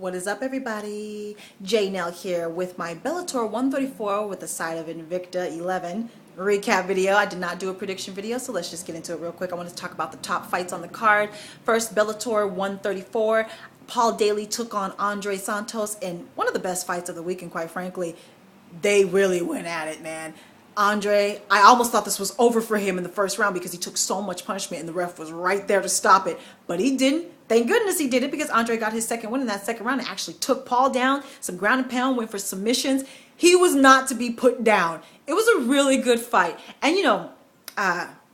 What is up, everybody? J Nell here with my Bellator 134 with a side of Invicta 11 recap video. I did not do a prediction video, so let's just get into it real quick. I want to talk about the top fights on the card. First, Bellator 134. Paul Daley took on Andre Santos in one of the best fights of the week, and quite frankly, they really went at it, man. Andre, I almost thought this was over for him in the first round because he took so much punishment and the ref was right there to stop it, but he didn't. Thank goodness he did it, because Andre got his second win in that second round and actually took Paul down, some ground and pound, went for submissions. He was not to be put down. It was a really good fight. And you know,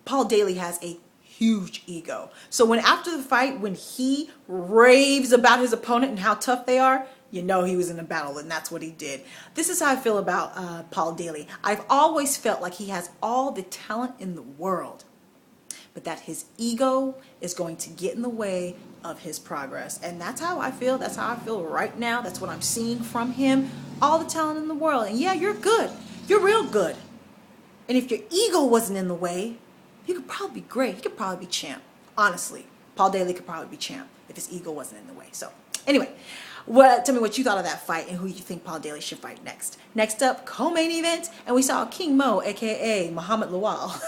Paul Daley has a huge ego. So when after the fight, when he raves about his opponent and how tough they are, you know he was in a battle, and that's what he did. This is how I feel about Paul Daley. I've always felt like he has all the talent in the world, but that his ego is going to get in the way of his progress. And that's how I feel. That's how I feel right now. That's what I'm seeing from him. All the talent in the world. And yeah, you're good. You're real good. And if your ego wasn't in the way, you could probably be great. He could probably be champ. Honestly, Paul Daley could probably be champ if his ego wasn't in the way. So anyway, tell me what you thought of that fight and who you think Paul Daley should fight next. Next up, co-main event, and we saw King Mo, aka Muhammad Lawal.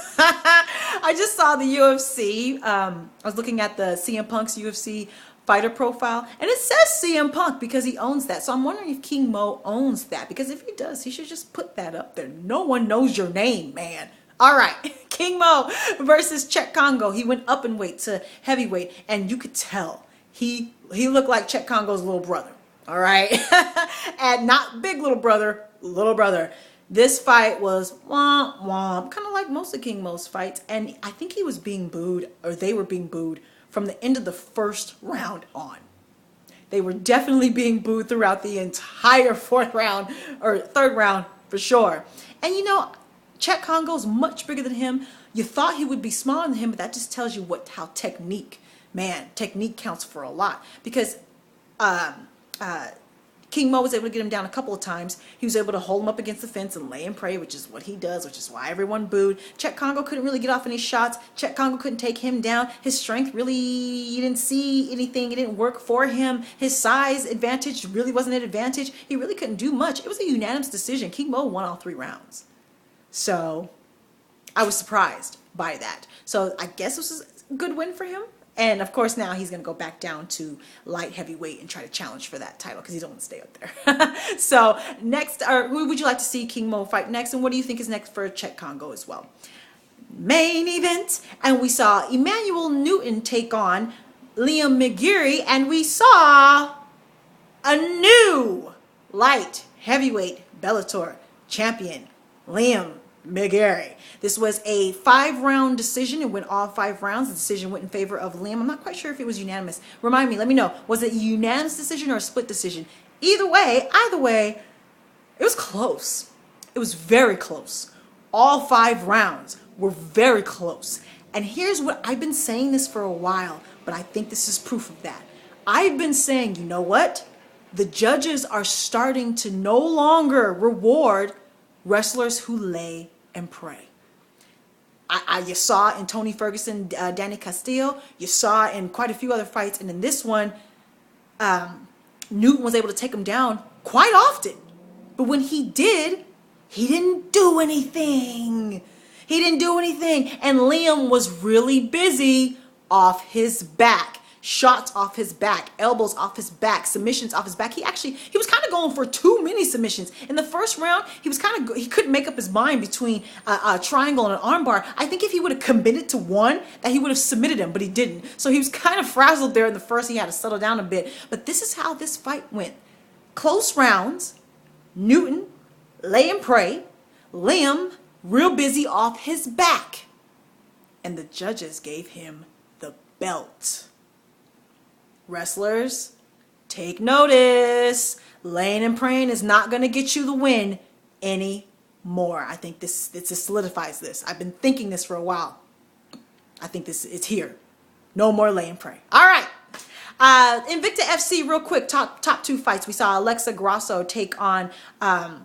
I just saw the UFC. I was looking at the CM Punk's UFC fighter profile, and it says CM Punk because he owns that. So I'm wondering if King Mo owns that, because if he does, he should just put that up there. No one knows your name, man. All right, King Mo versus Czech Congo. He went up in weight to heavyweight, and you could tell he looked like Czech Congo's little brother. All right, and not big little brother, little brother. This fight was womp womp, kind of like most of King Mo's fights, and I think he was being booed, or they were being booed from the end of the first round on. They were definitely being booed throughout the entire fourth round, or third round for sure. And you know, Czech Congo's much bigger than him. You thought he would be smaller than him, but that just tells you how technique, man, technique counts for a lot. Because King Mo was able to get him down a couple of times. He was able to hold him up against the fence and lay and pray, which is what he does, which is why everyone booed. Czech Congo couldn't really get off any shots. Czech Congo couldn't take him down. His strength really, you didn't see anything. It didn't work for him. His size advantage really wasn't an advantage. He really couldn't do much. It was a unanimous decision. King Mo won all 3 rounds. So I was surprised by that. So I guess this was a good win for him. And of course, now he's going to go back down to light heavyweight and try to challenge for that title, because he don't want to stay up there. So next, who would you like to see King Mo fight next? And what do you think is next for Czech Congo as well? Main event. And we saw Emanuel Newton take on Liam McGeary. And we saw a new light heavyweight Bellator champion, Liam McGeary. This was a 5-round decision. It went all 5 rounds. The decision went in favor of Liam. I'm not quite sure if it was unanimous. Remind me, let me know. Was it a unanimous decision or a split decision? Either way, it was close. It was very close. All 5 rounds were very close. And here's what I've been saying this for a while, but I think this is proof of that. I've been saying, you know what? The judges are starting to no longer reward wrestlers who lay and pray. You saw in Tony Ferguson, Danny Castillo. You saw in quite a few other fights. And in this one, Newton was able to take him down quite often. But when he did, he didn't do anything. He didn't do anything. And Liam was really busy off his back. Shots off his back, elbows off his back, submissions off his back. He was kind of going for too many submissions. In the first round, he couldn't make up his mind between a triangle and an armbar. I think if he would have committed to one, that he would have submitted him, but he didn't. So he was kind of frazzled there in the first. He had to settle down a bit. But this is how this fight went. Close rounds, Newton, lay and pray, Liam, real busy off his back. And the judges gave him the belt. Wrestlers, take notice. Laying and praying is not going to get you the win anymore. I think this solidifies this. I've been thinking this for a while. I think it's here. No more lay and pray. All right. Invicta FC, real quick. Top 2 fights. We saw Alexa Grasso take on Mizuki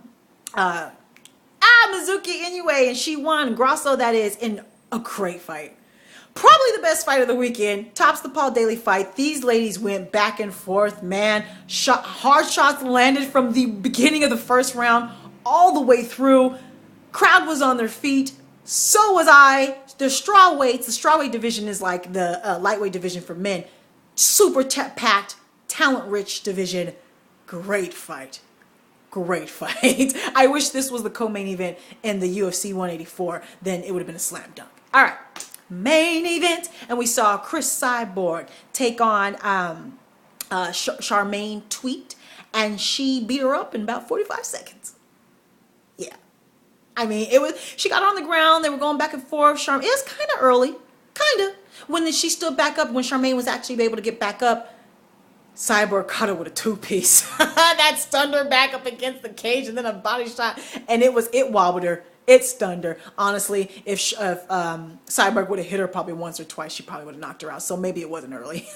Inoue, and she won. Grasso, that is, in a great fight. Probably the best fight of the weekend. Tops the Paul Daly fight. These ladies went back and forth, man. Hard shots landed from the beginning of the first round all the way through. Crowd was on their feet. So was I. The strawweight division is like the lightweight division for men. Super packed, talent-rich division. Great fight. Great fight. I wish this was the co-main event in the UFC 184. Then it would have been a slam dunk. All right. Main event, and we saw Cris Cyborg take on Charmaine Tweet, and she beat her up in about 45 seconds. Yeah, I mean, she got on the ground, they were going back and forth. It was kind of early, when she stood back up, when Charmaine was actually able to get back up. Cyborg caught her with a two-piece that stunned her back up against the cage, and then a body shot, and it wobbled her. It stunned her. Honestly, if Cyborg would have hit her probably once or twice, she probably would have knocked her out. So maybe it wasn't early.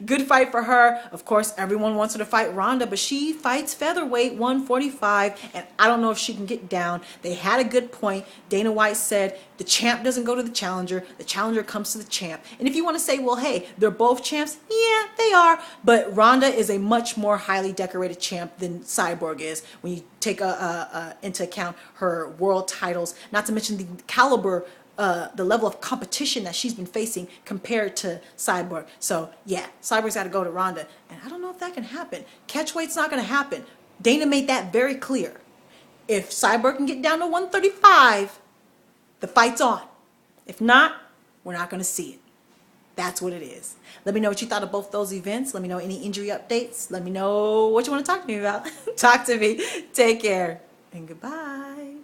Good fight for her. Of course, everyone wants her to fight Ronda, but she fights featherweight 145, and I don't know if she can get down. They had a good point. Dana White said the champ doesn't go to the challenger comes to the champ. And if you want to say, well, hey, they're both champs, yeah, they are, but Ronda is a much more highly decorated champ than Cyborg is when you take into account her world titles, not to mention the caliber, the level of competition that she's been facing compared to Cyborg. So yeah, Cyborg's got to go to Ronda, and I don't know if that can happen. Catchweight's not going to happen. Dana made that very clear. If Cyborg can get down to 135, the fight's on. If not, we're not going to see it. That's what it is. Let me know what you thought of both those events. Let me know any injury updates. Let me know what you want to talk to me about. Talk to me. Take care. And goodbye.